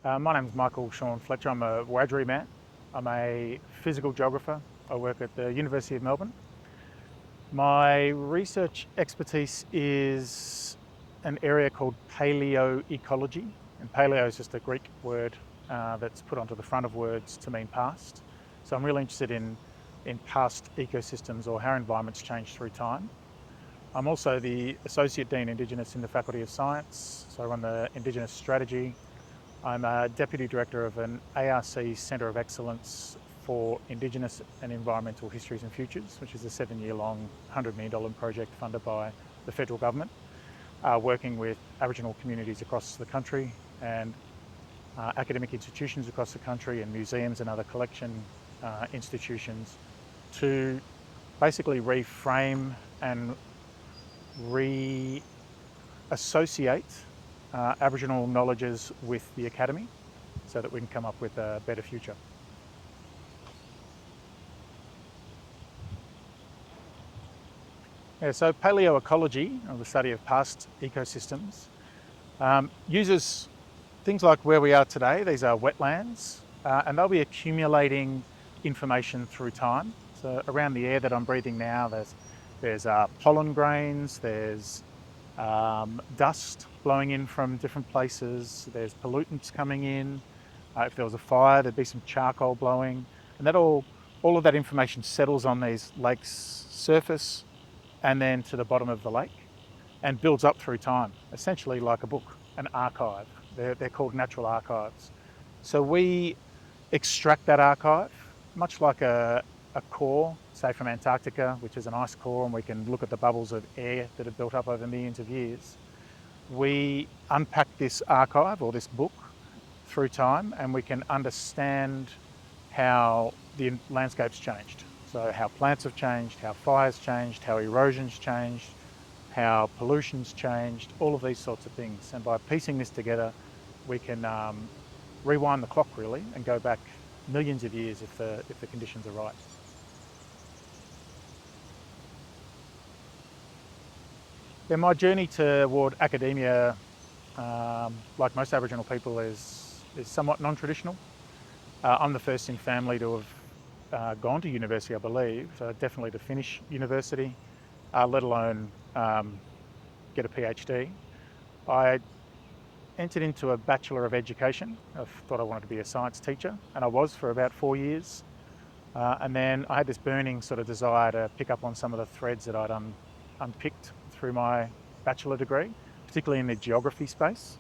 My name's Michael-Shawn Fletcher. I'm a Wiradjuri man. I'm a physical geographer. I work at the University of Melbourne. My research expertise is an area called palaeoecology. And paleo is just a Greek word that's put onto the front of words to mean past. So I'm really interested in past ecosystems or how environments change through time. I'm also the Associate Dean Indigenous in the Faculty of Science. So I run the Indigenous strategy. I'm a Deputy Director of an ARC Centre of Excellence for Indigenous and Environmental Histories and Futures, which is a 7-year-long $100 million project funded by the federal government, working with Aboriginal communities across the country and academic institutions across the country and museums and other collection institutions to basically reframe and reassociate Aboriginal knowledges with the academy so that we can come up with a better future. Yeah, so palaeoecology, or the study of past ecosystems, uses things like where we are today. These are wetlands, and they'll be accumulating information through time. So around the air that I'm breathing now, there's pollen grains, there's dust blowing in from different places, there's pollutants coming in. If there was a fire, there'd be some charcoal blowing, and all of that information settles on these lakes' surface and then to the bottom of the lake and builds up through time, essentially like a book, an archive. They're called natural archives. So we extract that archive, much like a core, say from Antarctica, which is an ice core, and we can look at the bubbles of air that have built up over millions of years. We unpack this archive or this book through time, and we can understand how the landscape's changed. So how plants have changed, how fires changed, how erosion's changed, how pollution's changed, all of these sorts of things. And by piecing this together, we can rewind the clock really and go back millions of years if the conditions are right. Yeah, my journey toward academia, like most Aboriginal people, is somewhat non-traditional. I'm the first in family to have gone to university, I believe, definitely to finish university, let alone get a PhD. I entered into a Bachelor of Education. I thought I wanted to be a science teacher, and I was for about 4 years. And then I had this burning sort of desire to pick up on some of the threads that I'd unpicked through my bachelor degree, particularly in the geography space.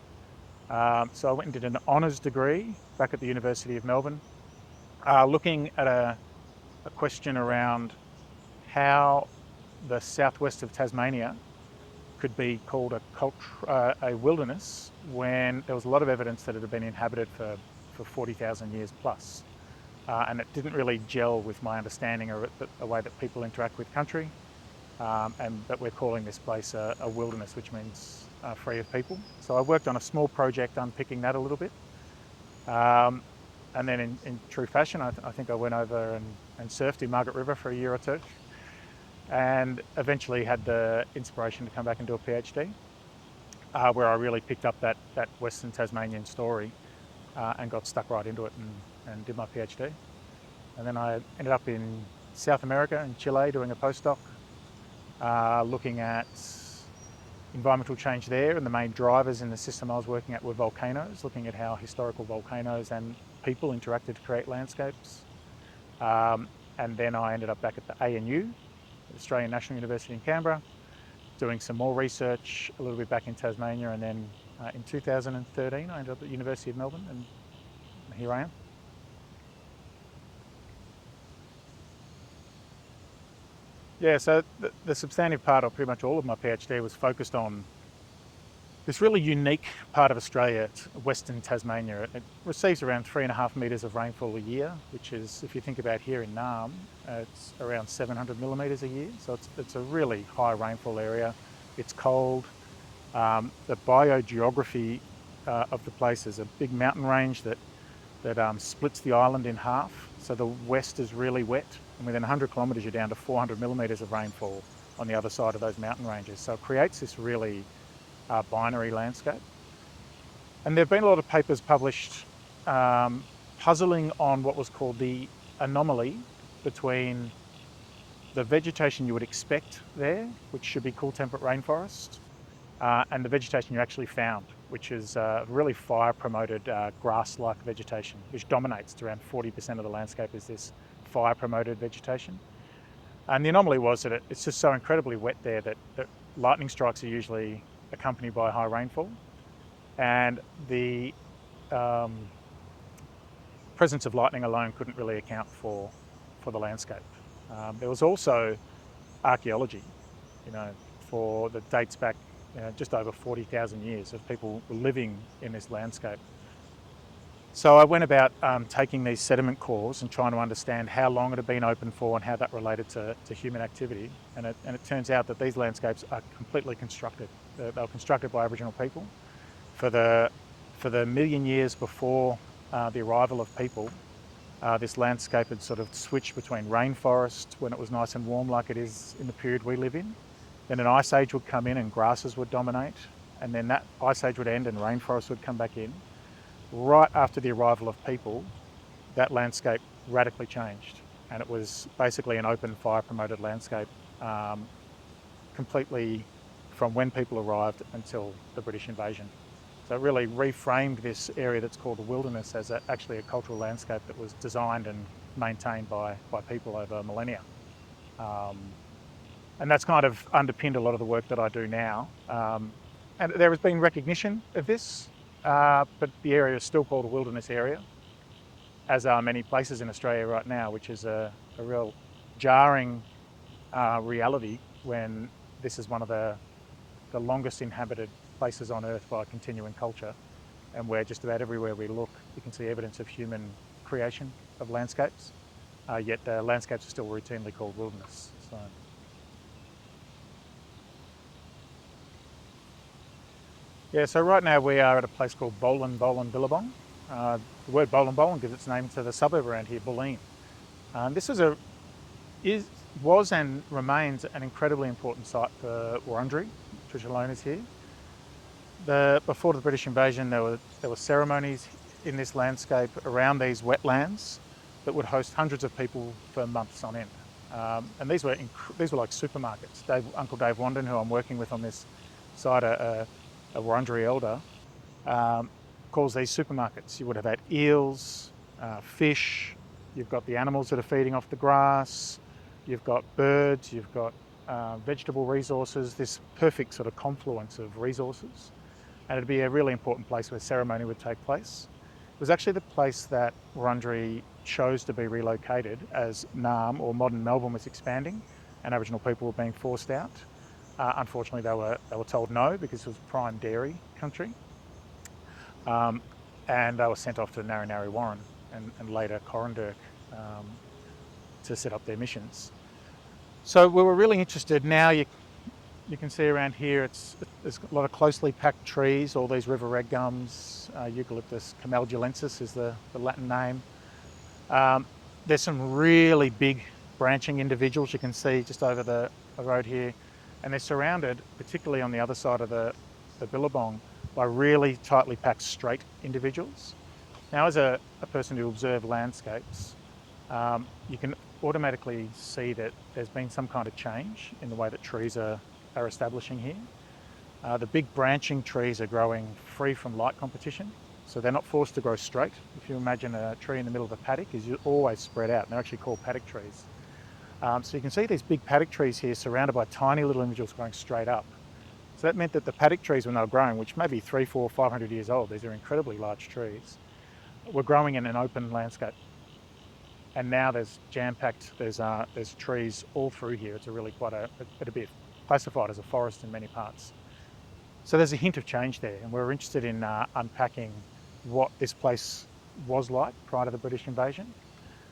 So I went and did an honours degree back at the University of Melbourne, looking at a question around how the southwest of Tasmania could be called a wilderness when there was a lot of evidence that it had been inhabited for 40,000 years plus. And it didn't really gel with my understanding of the way that people interact with country, and that we're calling this place a wilderness, which means free of people. So I worked on a small project unpicking that a little bit. And then in true fashion, I think I went over and surfed in Margaret River for a year or two, and eventually had the inspiration to come back and do a PhD, where I really picked up that Western Tasmanian story and got stuck right into it and did my PhD. And then I ended up in South America, in Chile, doing a postdoc, looking at environmental change there, and the main drivers in the system I was working at were volcanoes, looking at how historical volcanoes and people interacted to create landscapes. And then I ended up back at the ANU, Australian National University in Canberra, doing some more research, a little bit back in Tasmania, and then in 2013 I ended up at the University of Melbourne, and here I am. Yeah, so the substantive part of pretty much all of my PhD was focused on this really unique part of Australia, Western Tasmania. It receives around 3.5 metres of rainfall a year, which is, if you think about here in Naarm, it's around 700 millimetres a year. So it's a really high rainfall area. It's cold. The biogeography of the place is a big mountain range that splits the island in half. So the west is really wet, and within 100 kilometres you're down to 400 millimetres of rainfall on the other side of those mountain ranges. So it creates this really binary landscape. And there have been a lot of papers published puzzling on what was called the anomaly between the vegetation you would expect there, which should be cool temperate rainforest, and the vegetation you actually found, which is really fire-promoted grass-like vegetation, which dominates. It's around 40% of the landscape is this fire-promoted vegetation. And the anomaly was that it's just so incredibly wet there that lightning strikes are usually accompanied by high rainfall. And the presence of lightning alone couldn't really account for the landscape. There was also archaeology, that dates back just over 40,000 years of people living in this landscape. So I went about taking these sediment cores and trying to understand how long it had been open for and how that related to human activity. And it turns out that these landscapes are completely constructed. They were constructed by Aboriginal people. For the million years before the arrival of people, this landscape had sort of switched between rainforest when it was nice and warm like it is in the period we live in. Then an ice age would come in and grasses would dominate, and then that ice age would end and rainforest would come back in. Right after the arrival of people, that landscape radically changed, and it was basically an open fire-promoted landscape completely from when people arrived until the British invasion. So it really reframed this area that's called the wilderness as actually a cultural landscape that was designed and maintained by people over millennia. And that's kind of underpinned a lot of the work that I do now. And there has been recognition of this, but the area is still called a wilderness area, as are many places in Australia right now, which is a real jarring reality when this is one of the longest inhabited places on Earth by continuing culture, and where just about everywhere we look, you can see evidence of human creation of landscapes, yet the landscapes are still routinely called wilderness. So right now we are at a place called Billabong. The word Billabong gives its name to the suburb around here, Bulleen. This was and remains an incredibly important site for Wiradjuri, traditional owners here. Before the British invasion, there were ceremonies in this landscape around these wetlands that would host hundreds of people for months on end. And these were like supermarkets. Uncle Dave Wandon, who I'm working with on this site, a Wiradjuri elder, calls these supermarkets. You would have had eels, fish, you've got the animals that are feeding off the grass, you've got birds, you've got vegetable resources, this perfect sort of confluence of resources. And it'd be a really important place where ceremony would take place. It was actually the place that Wiradjuri chose to be relocated as Naarm, or modern Melbourne, was expanding and Aboriginal people were being forced out. Unfortunately, they were told no because it was prime dairy country. And they were sent off to Narri Warren and later Corranderk to set up their missions. So we were really interested. Now you can see around here, there's a lot of closely packed trees, all these river red gums, Eucalyptus camaldulensis is the Latin name. There's some really big branching individuals you can see just over the road here, and they're surrounded, particularly on the other side of the Billabong, by really tightly packed straight individuals. Now, as a person who observes landscapes, you can automatically see that there's been some kind of change in the way that trees are establishing here. The big branching trees are growing free from light competition, so they're not forced to grow straight. If you imagine a tree in the middle of a paddock, is always spread out, and they're actually called paddock trees. So you can see these big paddock trees here surrounded by tiny little individuals growing straight up. So that meant that the paddock trees, when they were growing, which may be 300, 400, 500 years old, these are incredibly large trees, were growing in an open landscape. And now there's jam-packed, there's trees all through here. It's really it'd be classified as a forest in many parts. So there's a hint of change there, and we're interested in unpacking what this place was like prior to the British invasion,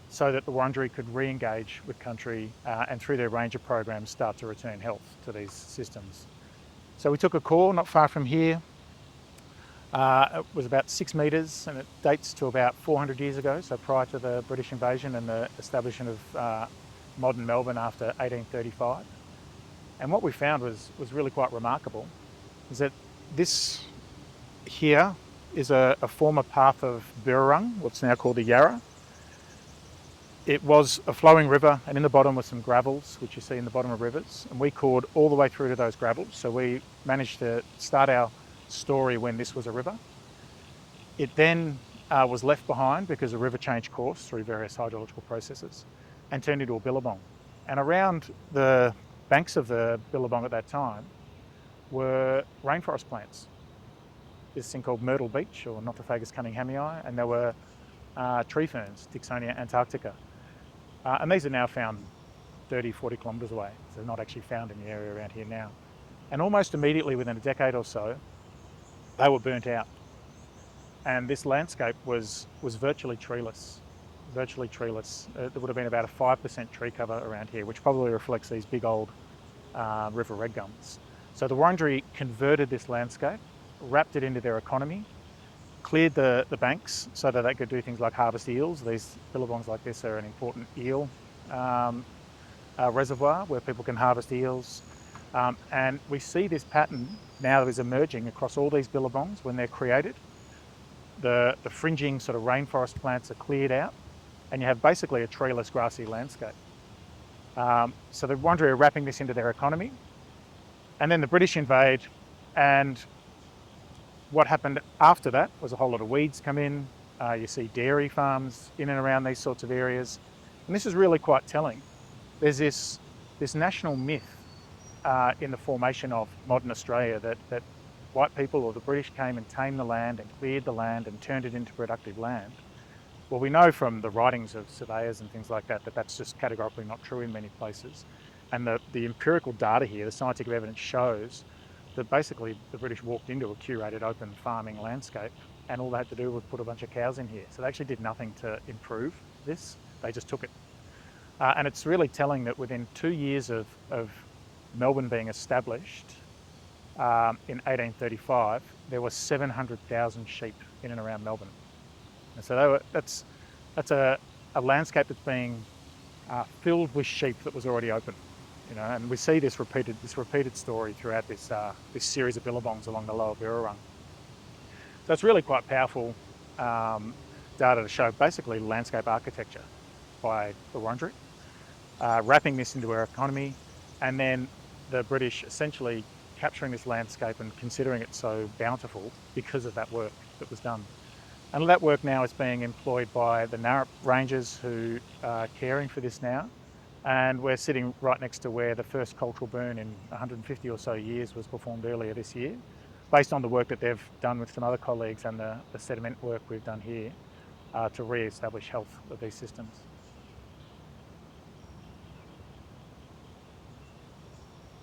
so that the Wiradjuri could re-engage with country and through their ranger programs start to return health to these systems. So we took a core not far from here. It was about 6 metres, and it dates to about 400 years ago, so prior to the British invasion and the establishment of modern Melbourne after 1835. And what we found was really quite remarkable, is that this here is a former path of Birrarung, what's now called the Yarra. It was a flowing river, and in the bottom was some gravels, which you see in the bottom of rivers, and we cored all the way through to those gravels. So we managed to start our story when this was a river. It then was left behind because the river changed course through various hydrological processes and turned into a billabong. And around the banks of the billabong at that time were rainforest plants. This thing called myrtle beech, or Nothofagus cunninghamii, and there were tree ferns, Dicksonia antarctica. And these are now found 30, 40 kilometres away, so they're not actually found in the area around here now. And almost immediately, within a decade or so, they were burnt out. And this landscape was virtually treeless, There would have been about a 5% tree cover around here, which probably reflects these big old river red gums. So the Wiradjuri converted this landscape, wrapped it into their economy, cleared the banks so that they could do things like harvest eels. These billabongs like this are an important eel reservoir where people can harvest eels. And we see this pattern now that is emerging across all these billabongs when they're created. The fringing sort of rainforest plants are cleared out, and you have basically a treeless grassy landscape. So the Wiradjuri are wrapping this into their economy, and then the British invade, and what happened after that was a whole lot of weeds come in. You see dairy farms in and around these sorts of areas, and this is really quite telling. There's this national myth in the formation of modern Australia that white people or the British came and tamed the land and cleared the land and turned it into productive land. Well, we know from the writings of surveyors and things like that that that's just categorically not true in many places. And the empirical data here, the scientific evidence shows that basically the British walked into a curated open farming landscape, and all they had to do was put a bunch of cows in here. So they actually did nothing to improve this, they just took it. And it's really telling that within 2 years of Melbourne being established, in 1835, there were 700,000 sheep in and around Melbourne. And so that's a landscape that's being filled with sheep that was already open, you know. And we see this repeated story throughout this series of billabongs along the lower Birrarung. So it's really quite powerful data to show basically landscape architecture by the Wiradjuri, wrapping this into our economy, and then the British essentially capturing this landscape and considering it so bountiful because of that work that was done. And that work now is being employed by the Narrap Rangers, who are caring for this now. And we're sitting right next to where the first cultural burn in 150 or so years was performed earlier this year, based on the work that they've done with some other colleagues and the sediment work we've done here to re-establish health of these systems.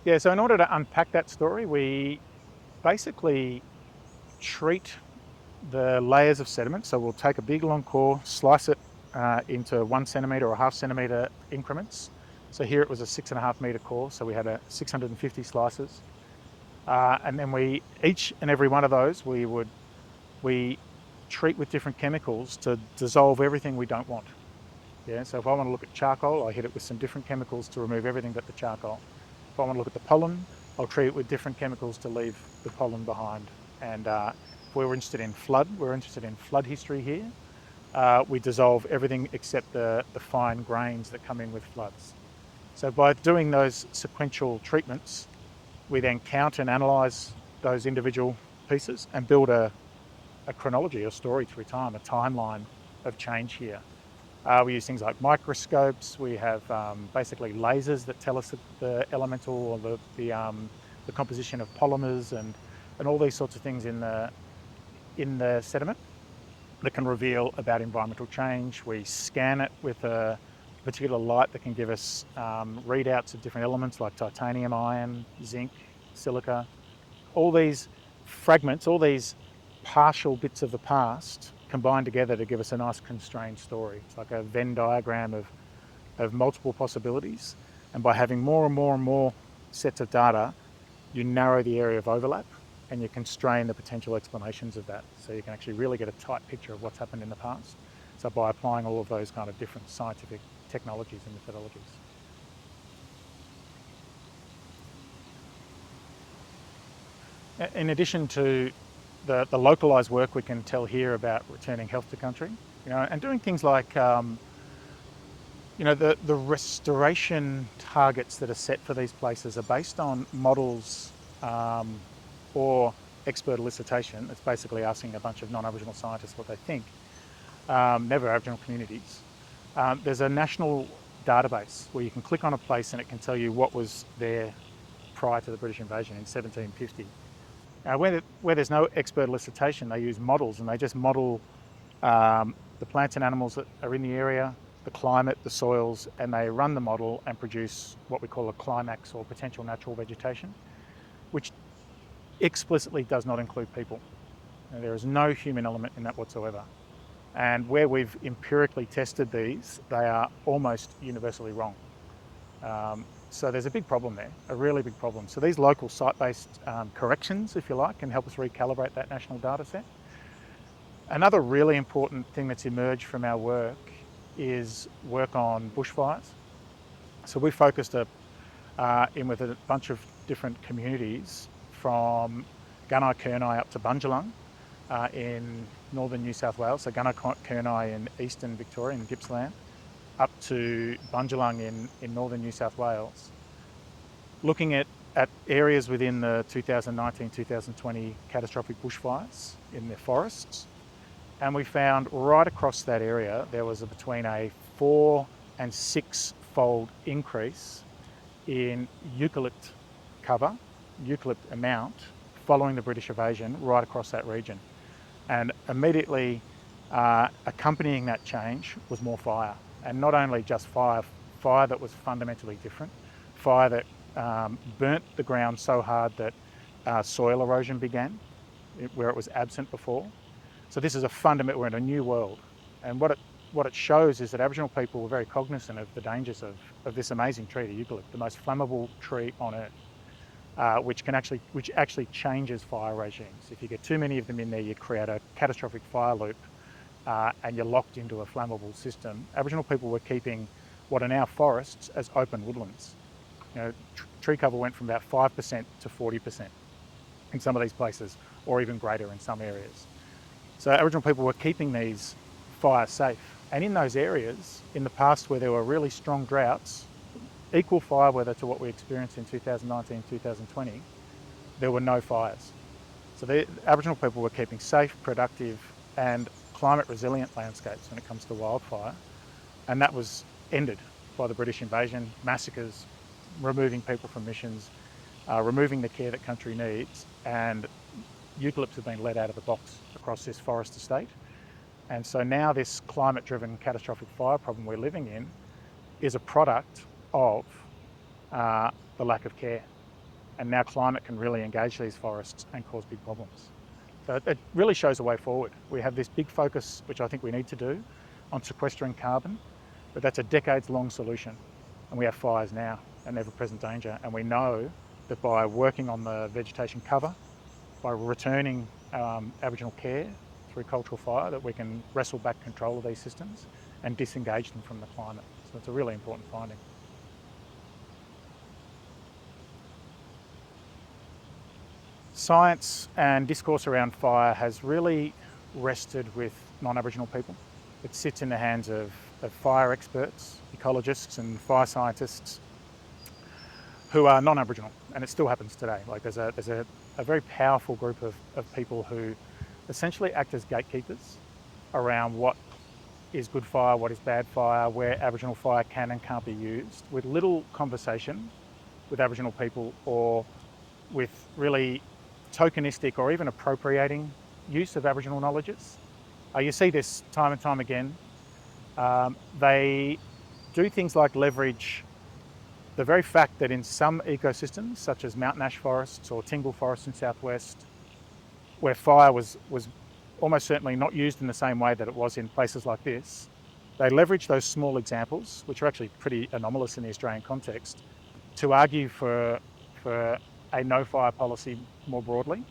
Yeah, so in order to unpack that story, we basically treat the layers of sediment. So we'll take a big long core, slice it into 1 centimetre or ½ centimetre increments. So here it was a 6.5 metre core, so we had 650 slices. And then each and every one of those, we treat with different chemicals to dissolve everything we don't want. Yeah, so if I want to look at charcoal, I hit it with some different chemicals to remove everything but the charcoal. If I want to look at the pollen, I'll treat it with different chemicals to leave the pollen behind. And if we're interested in flood history here, we dissolve everything except the fine grains that come in with floods. So by doing those sequential treatments, we then count and analyse those individual pieces and build a chronology, a story through time, a timeline of change here. We use things like microscopes. We have basically lasers that tell us the elemental or the composition of polymers and all these sorts of things in the sediment that can reveal about environmental change. We scan it with a particular light that can give us readouts of different elements like titanium, iron, zinc, silica. All these fragments, all these partial bits of the past combine together to give us a nice constrained story. It's like a Venn diagram of multiple possibilities. And by having more and more and more sets of data, you narrow the area of overlap and you constrain the potential explanations of that. So you can actually really get a tight picture of what's happened in the past. So by applying all of those kind of different scientific technologies and methodologies. In addition to the localised work we can tell here about returning health to country, and doing things like, the restoration targets that are set for these places are based on models or expert elicitation. It's basically asking a bunch of non-Aboriginal scientists what they think, never Aboriginal communities. There's a national database where you can click on a place and it can tell you what was there prior to the British invasion in 1750. Where there's no expert elicitation, they use models, and they just model the plants and animals that are in the area, the climate, the soils, and they run the model and produce what we call a climax or potential natural vegetation, which explicitly does not include people. There is no human element in that whatsoever. And where we've empirically tested these, they are almost universally wrong. So there's a big problem there, a really big problem. So these local site-based corrections, if you like, can help us recalibrate that national data set. Another really important thing that's emerged from our work is work on bushfires. So we focused in with a bunch of different communities from Gunai-Kurnai up to Bundjalung in northern New South Wales, so Gunai-Kurnai in eastern Victoria in Gippsland, up to Bundjalung in northern New South Wales, looking at areas within the 2019-2020 catastrophic bushfires in the forests. And we found right across that area there was between a 4 and 6-fold increase in eucalypt cover, eucalypt amount, following the British invasion right across that region. And immediately accompanying that change was more fire. And not only just fire that was fundamentally different, fire that burnt the ground so hard that soil erosion began, where it was absent before. So this is we're in a new world. And what it shows is that Aboriginal people were very cognizant of the dangers of this amazing tree, the eucalypt, the most flammable tree on earth, which actually changes fire regimes. If you get too many of them in there, you create a catastrophic fire loop, and you're locked into a flammable system. Aboriginal people were keeping what are now forests as open woodlands. Tree cover went from about 5% to 40% in some of these places, or even greater in some areas. So Aboriginal people were keeping these fires safe. And in those areas, in the past where there were really strong droughts, equal fire weather to what we experienced in 2019, 2020, there were no fires. So the Aboriginal people were keeping safe, productive, and climate resilient landscapes when it comes to wildfire. And that was ended by the British invasion, massacres, removing people from missions, removing the care that country needs, and eucalypts have been let out of the box across this forest estate. And so now this climate-driven catastrophic fire problem we're living in is a product of the lack of care. And now climate can really engage these forests and cause big problems. So it really shows a way forward. We have this big focus, which I think we need to do, on sequestering carbon, but that's a decades-long solution. And we have fires now, an ever-present danger. And we know that by working on the vegetation cover, by returning Aboriginal care through cultural fire, that we can wrestle back control of these systems and disengage them from the climate. So it's a really important finding. Science and discourse around fire has really rested with non-Aboriginal people. It sits in the hands of fire experts, ecologists and fire scientists who are non-Aboriginal, and it still happens today. Like there's a very powerful group of people who essentially act as gatekeepers around what is good fire, what is bad fire, where Aboriginal fire can and can't be used, with little conversation with Aboriginal people or with really tokenistic or even appropriating use of Aboriginal knowledges. You see this time and time again. They do things like leverage the very fact that in some ecosystems, such as mountain ash forests or tingle forests in southwest, where fire was almost certainly not used in the same way that it was in places like this, they leverage those small examples, which are actually pretty anomalous in the Australian context, to argue for a no-fire policy more broadly.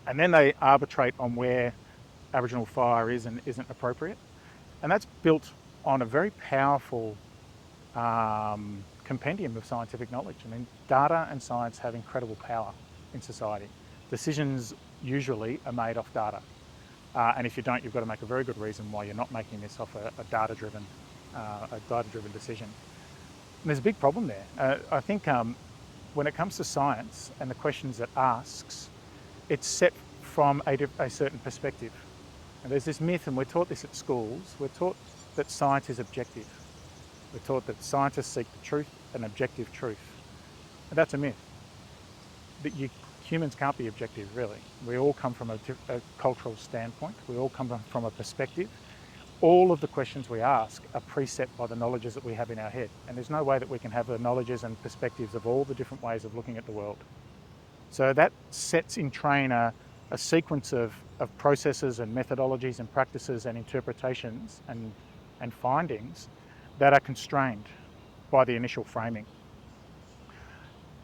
And then they arbitrate on where Aboriginal fire is and isn't appropriate. And that's built on a very powerful compendium of scientific knowledge. I mean, data and science have incredible power in society. Decisions usually are made off data. And if you don't, you've got to make a very good reason why you're not making this off a data-driven decision. And there's a big problem there. I think when it comes to science and the questions it asks, it's set from a certain perspective. And there's this myth, and we're taught this at schools, we're taught that science is objective. We're taught that scientists seek the truth, an objective truth. And that's a myth. That humans can't be objective, really. We all come from a cultural standpoint. We all come from a perspective. All of the questions we ask are preset by the knowledges that we have in our head. And there's no way that we can have the knowledges and perspectives of all the different ways of looking at the world. So that sets in train a sequence of processes and methodologies and practices and interpretations and findings that are constrained by the initial framing.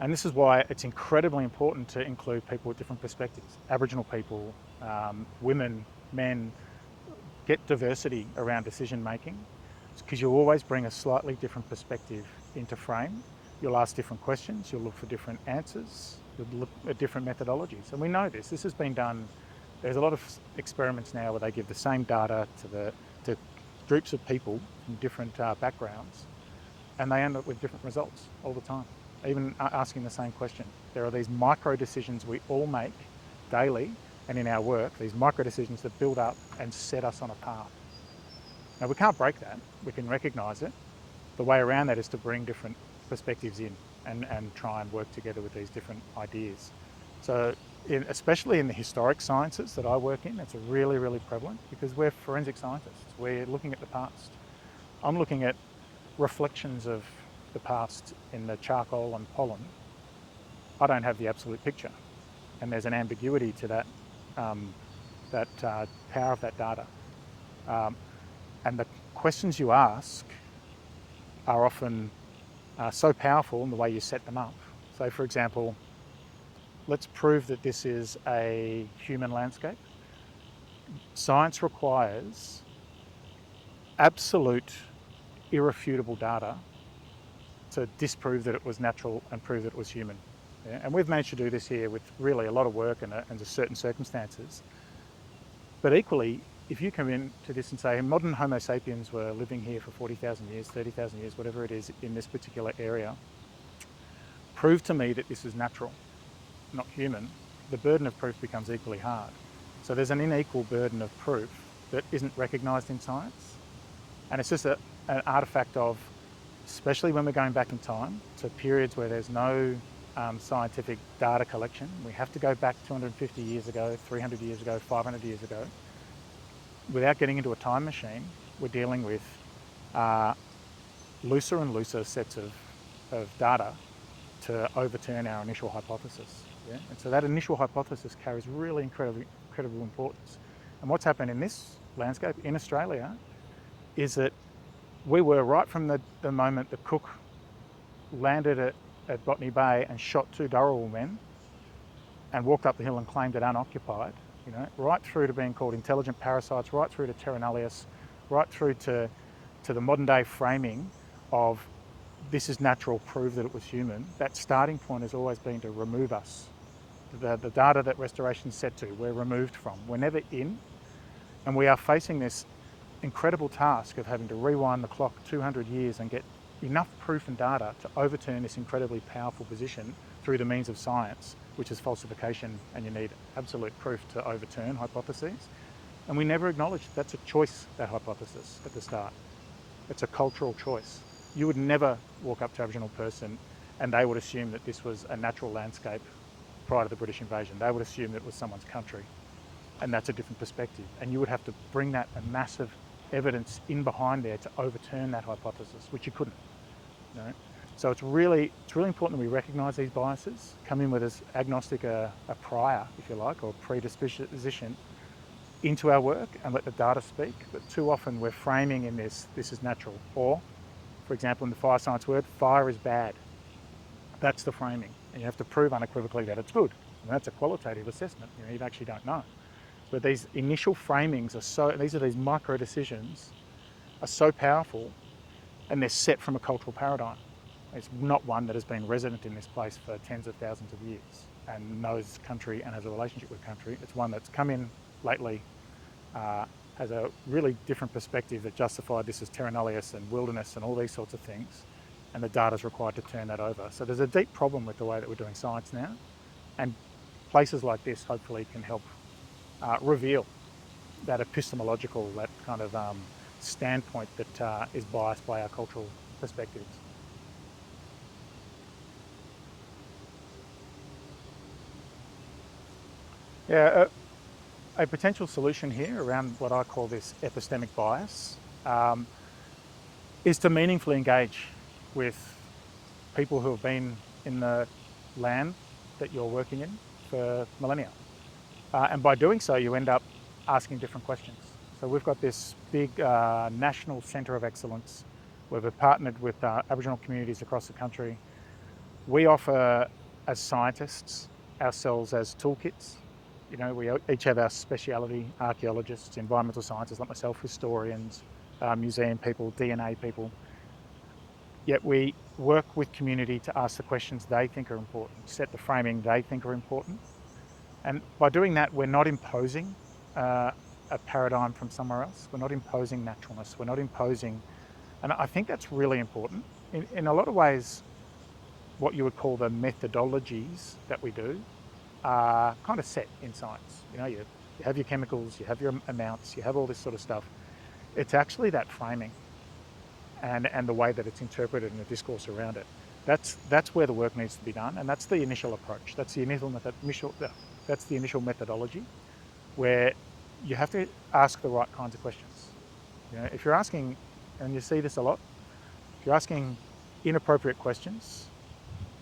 And this is why it's incredibly important to include people with different perspectives. Aboriginal people, women, men, get diversity around decision making, because you'll always bring a slightly different perspective into frame. You'll ask different questions, you'll look for different answers, you'll look at different methodologies. And we know this has been done. There's a lot of experiments now where they give the same data to groups of people from different backgrounds, and they end up with different results all the time, even asking the same question. There are these micro decisions we all make daily and in our work, these micro decisions that build up and set us on a path. Now, we can't break that. We can recognise it. The way around that is to bring different perspectives in and try and work together with these different ideas. So especially in the historic sciences that I work in, it's really, really prevalent because we're forensic scientists. We're looking at the past. I'm looking at reflections of the past in the charcoal and pollen. I don't have the absolute picture, and there's an ambiguity to that power of that data. And the questions you ask are often so powerful in the way you set them up. So, for example, let's prove that this is a human landscape. Science requires absolute, irrefutable data to disprove that it was natural and prove that it was human. Yeah? And we've managed to do this here with really a lot of work and certain circumstances. But equally, if you come into this and say modern Homo sapiens were living here for 40,000 years, 30,000 years, whatever it is in this particular area, prove to me that this is natural, not human, the burden of proof becomes equally hard. So there's an unequal burden of proof that isn't recognised in science. And it's just an artefact of, especially when we're going back in time to periods where there's no scientific data collection. We have to go back 250 years ago, 300 years ago, 500 years ago. Without getting into a time machine, we're dealing with looser and looser sets of data to overturn our initial hypothesis. Yeah? And so that initial hypothesis carries really incredible importance. And what's happened in this landscape in Australia is that we were, right from the moment the Cook landed at Botany Bay and shot 2 Dharawal men and walked up the hill and claimed it unoccupied, right through to being called intelligent parasites, right through to Terra nullius, right through to the modern day framing of this is natural, prove that it was human. That starting point has always been to remove us. The data that restoration's set to, we're removed from. We're never in, and we are facing this incredible task of having to rewind the clock 200 years and get enough proof and data to overturn this incredibly powerful position through the means of science, which is falsification, and you need absolute proof to overturn hypotheses. And we never acknowledge that's a choice, that hypothesis, at the start. It's a cultural choice. You would never walk up to an Aboriginal person and they would assume that this was a natural landscape prior to the British invasion. They would assume that it was someone's country, and that's a different perspective. And you would have to bring that a massive evidence in behind there to overturn that hypothesis, which you couldn't. So it's really important that we recognise these biases, come in with as agnostic a prior, if you like, or predisposition into our work and let the data speak. But too often we're framing in this is natural. Or, for example, in the fire science word, fire is bad. That's the framing. And you have to prove unequivocally that it's good. And that's a qualitative assessment. You actually don't know. But these initial framings these micro decisions are so powerful, and they're set from a cultural paradigm. It's not one that has been resident in this place for tens of thousands of years and knows country and has a relationship with country. It's one that's come in lately, has a really different perspective that justified this as terra nullius and wilderness and all these sorts of things, and the data is required to turn that over. So there's a deep problem with the way that we're doing science now, and places like this hopefully can help reveal that epistemological, that kind of standpoint that is biased by our cultural perspectives. Yeah, a potential solution here around what I call this epistemic bias is to meaningfully engage with people who have been in the land that you're working in for millennia. And by doing so, you end up asking different questions. So we've got this big national centre of excellence where we've partnered with Aboriginal communities across the country. We offer, as scientists, ourselves as toolkits. You know, we each have our speciality: archaeologists, environmental scientists like myself, historians, museum people, DNA people. Yet we work with community to ask the questions they think are important, set the framing they think are important. And by doing that, we're not imposing a paradigm from somewhere else. We're not imposing naturalness. We're not imposing, and I think that's really important. In a lot of ways, what you would call the methodologies that we do are kind of set in science. You know, you have your chemicals, you have your amounts, you have all this sort of stuff. It's actually that framing and the way that it's interpreted and the discourse around it. That's where the work needs to be done, and that's the initial approach. That's the initial methodology, where you have to ask the right kinds of questions. You know, if you're asking, and you see this a lot, if you're asking inappropriate questions,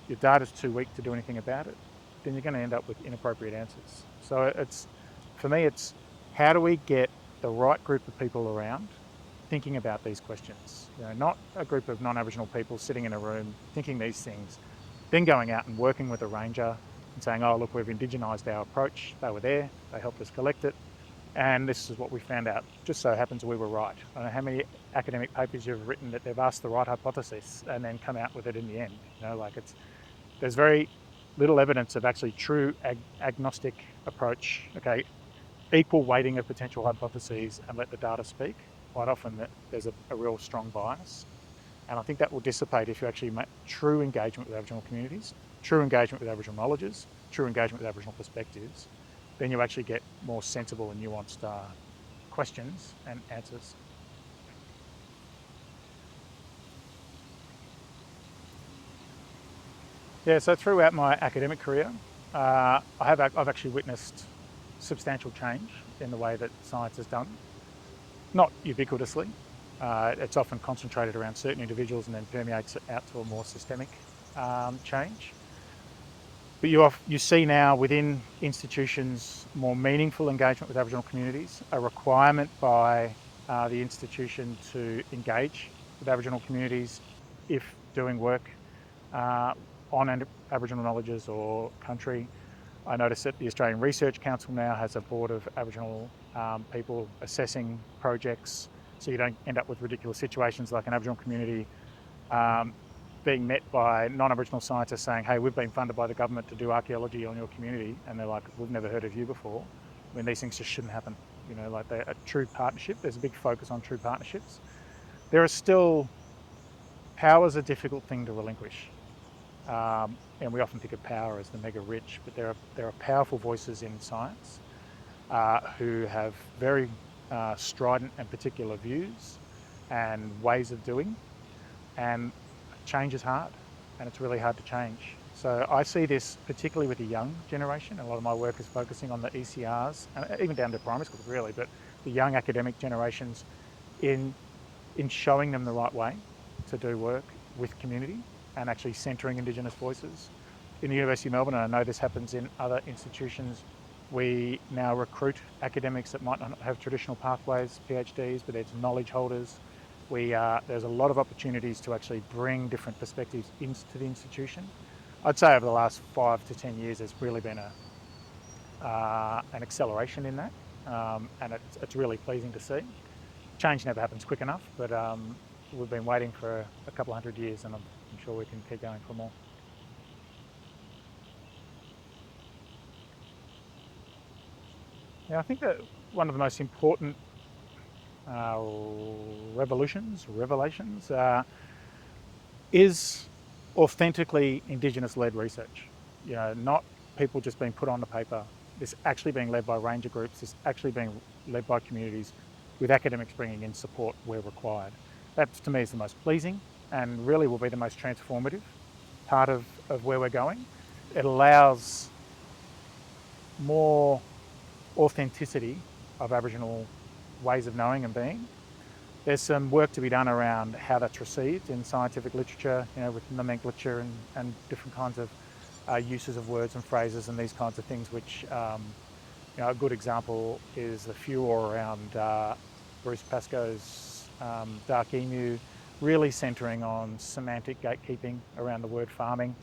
your data's too weak to do anything about it, then you're going to end up with inappropriate answers. So for me, it's how do we get the right group of people around thinking about these questions? You know, not a group of non-Aboriginal people sitting in a room thinking these things, then going out and working with a ranger and saying, oh, look, we've indigenised our approach. They were there, they helped us collect it, and this is what we found out. Just so happens we were right. I don't know how many academic papers you've written that they've asked the right hypothesis and then come out with it in the end. You know, like there's very little evidence of actually true agnostic approach. Okay, equal weighting of potential hypotheses and let the data speak. Quite often there's a real strong bias. And I think that will dissipate if you actually make true engagement with Aboriginal communities, true engagement with Aboriginal knowledges, true engagement with Aboriginal perspectives. Then you actually get more sensible and nuanced questions and answers. Yeah, so throughout my academic career, I've actually witnessed substantial change in the way that science is done. Not ubiquitously. It's often concentrated around certain individuals and then permeates out to a more systemic change. But you see now within institutions more meaningful engagement with Aboriginal communities, a requirement by the institution to engage with Aboriginal communities if doing work on Aboriginal knowledges or country. I notice that the Australian Research Council now has a board of Aboriginal people assessing projects, so you don't end up with ridiculous situations like an Aboriginal community being met by non-Aboriginal scientists saying, hey, we've been funded by the government to do archaeology on your community, and they're like, we've never heard of you before. I mean, these things just shouldn't happen. You know, like a true partnership, there's a big focus on true partnerships. There are still, power's a difficult thing to relinquish. And we often think of power as the mega rich, but there are powerful voices in science who have very strident and particular views and ways of doing, and change is hard, and it's really hard to change. So I see this particularly with the young generation. A lot of my work is focusing on the ECRs, and even down to primary school really, but the young academic generations in showing them the right way to do work with community and actually centering Indigenous voices. In the University of Melbourne, and I know this happens in other institutions, we now recruit academics that might not have traditional pathways, PhDs, but it's knowledge holders. There's a lot of opportunities to actually bring different perspectives into the institution. I'd say over the last 5 to 10 years, there's really been an acceleration in that, and it's really pleasing to see. Change never happens quick enough, but we've been waiting for a couple hundred years, and I'm sure sure we can keep going for more. Yeah, I think that one of the most important revelations, is authentically Indigenous-led research. You know, not people just being put on the paper. This actually being led by ranger groups, this actually being led by communities with academics bringing in support where required. That to me is the most pleasing and really will be the most transformative part of where we're going. It allows more authenticity of Aboriginal ways of knowing and being. There's some work to be done around how that's received in scientific literature, you know, with nomenclature and different kinds of uses of words and phrases and these kinds of things, which, you know, a good example is the furor around Bruce Pascoe's Dark Emu, really centering on semantic gatekeeping around the word farming.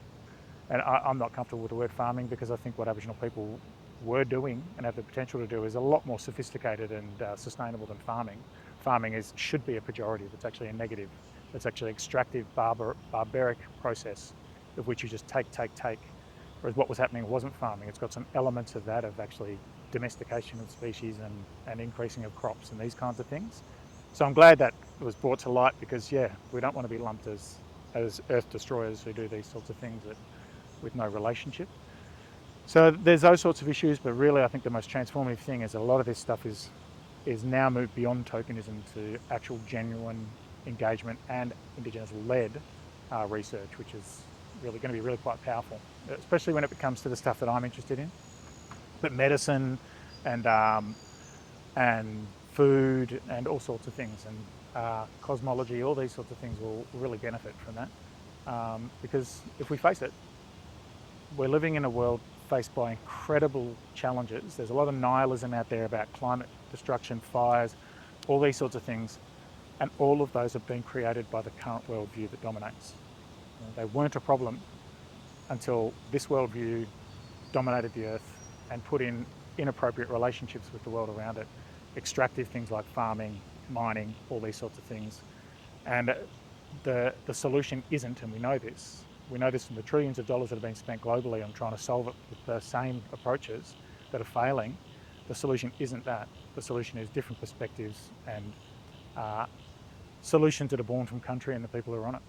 And I'm not comfortable with the word farming because I think what Aboriginal people were doing and have the potential to do is a lot more sophisticated and sustainable than farming. Farming should be a pejorative, it's actually a negative. It's actually an extractive, barbaric process of which you just take. Whereas what was happening wasn't farming. It's got some elements of that, of actually domestication of species and increasing of crops and these kinds of things. So I'm glad that was brought to light because, yeah, we don't want to be lumped as earth destroyers who do these sorts of things with no relationship. So there's those sorts of issues, but really I think the most transformative thing is a lot of this stuff is now moved beyond tokenism to actual genuine engagement and Indigenous-led research, which is really going to be really quite powerful, especially when it comes to the stuff that I'm interested in. But medicine and food and all sorts of things, and cosmology, all these sorts of things will really benefit from that. Because if we face it, we're living in a world faced by incredible challenges. There's a lot of nihilism out there about climate destruction, fires, all these sorts of things, and all of those have been created by the current worldview that dominates. They weren't a problem until this worldview dominated the earth and put in inappropriate relationships with the world around it. Extractive things like farming, mining, all these sorts of things. And the solution isn't, and we know this from the trillions of dollars that have been spent globally on trying to solve it with the same approaches that are failing. The solution isn't that. The solution is different perspectives and solutions that are born from country and the people who are on it.